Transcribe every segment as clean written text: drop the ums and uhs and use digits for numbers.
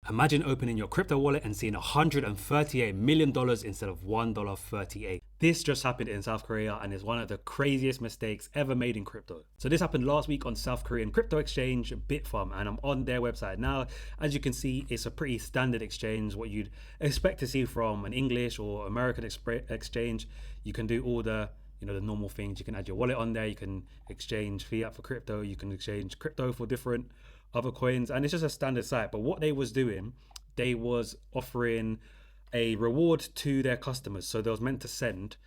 Imagine opening your crypto wallet and seeing $138 million instead of $1.38. This just happened in South Korea and is one of the craziest mistakes ever made in crypto. So this happened last week on South Korean crypto exchange Bitfarm, and I'm on their website now. As you can see, it's a pretty standard exchange, what you'd expect to see from an English or American exchange. You can do all the the normal things. You can add your wallet on there, you can exchange fiat for crypto, you can exchange crypto for different other coins, and it's just a standard site. But what they was doing, they was offering a reward to their customers. So they was meant to send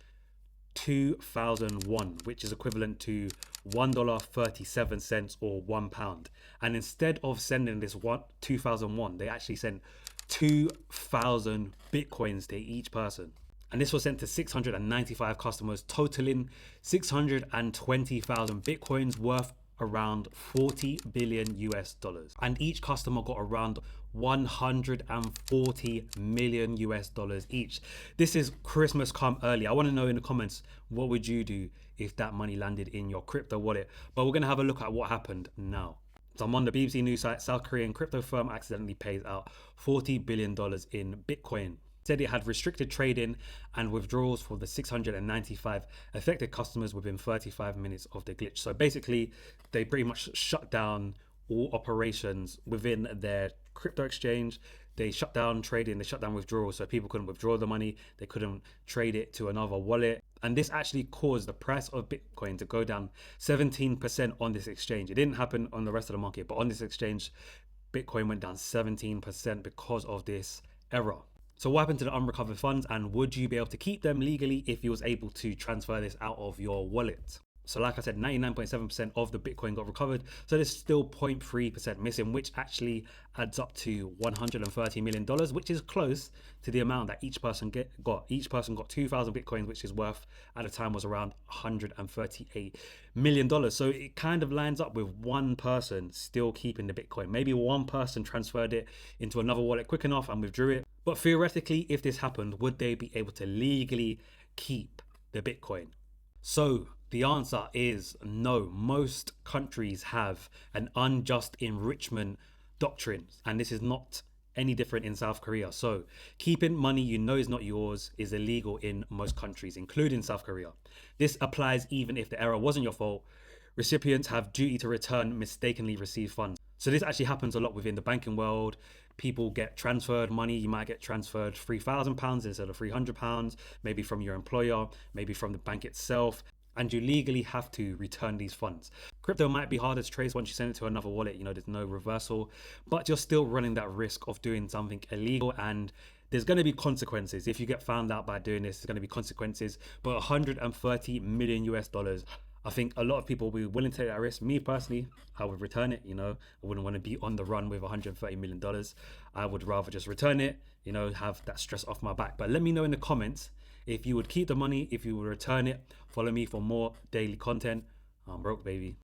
2001, which is equivalent to $1.37 or £1. And instead of sending this 2001, they actually sent 2,000 Bitcoins to each person. And this was sent to 695 customers, totaling 620,000 Bitcoins worth around 40 billion US dollars. And each customer got around 140 million US dollars each. This is Christmas come early. I want to know in the comments, what would you do if that money landed in your crypto wallet? But we're going to have a look at what happened now. So I'm on the BBC News site. South Korean crypto firm accidentally pays out $40 billion in Bitcoin. Said it had restricted trading and withdrawals for the 695 affected customers within 35 minutes of the glitch. So basically, they pretty much shut down all operations within their crypto exchange. They shut down trading, they shut down withdrawals, so people couldn't withdraw the money, they couldn't trade it to another wallet. And this actually caused the price of Bitcoin to go down 17% on this exchange. It didn't happen on the rest of the market, but on this exchange, Bitcoin went down 17% because of this error. So what happened to the unrecovered funds, and would you be able to keep them legally if you was able to transfer this out of your wallet? So like I said, 99.7% of the Bitcoin got recovered. So there's still 0.3% missing, which actually adds up to $130 million, which is close to the amount that each person got. Each person got 2,000 Bitcoins, which is worth at the time was around $138 million. So it kind of lines up with one person still keeping the Bitcoin. Maybe one person transferred it into another wallet quick enough and withdrew it. But theoretically, if this happened, would they be able to legally keep the Bitcoin? So the answer is no. Most countries have an unjust enrichment doctrine, and this is not any different in South Korea. So keeping money you know is not yours is illegal in most countries, including South Korea. This applies even if the error wasn't your fault. Recipients have duty to return mistakenly received funds. So this actually happens a lot within the banking world. People get transferred money. You might get transferred £3,000 instead of £300, maybe from your employer, maybe from the bank itself. And you legally have to return these funds. Crypto might be harder to trace once you send it to another wallet, there's no reversal, but you're still running that risk of doing something illegal, and there's going to be consequences. If you get found out by doing this, there's going to be consequences. But 130 million US dollars, I think a lot of people will be willing to take that risk. Me personally, I would return it. I wouldn't want to be on the run with $130 million. I would rather just return it, have that stress off my back. But let me know in the comments if you would keep the money, if you would return it. Follow me for more daily content. I'm broke, baby.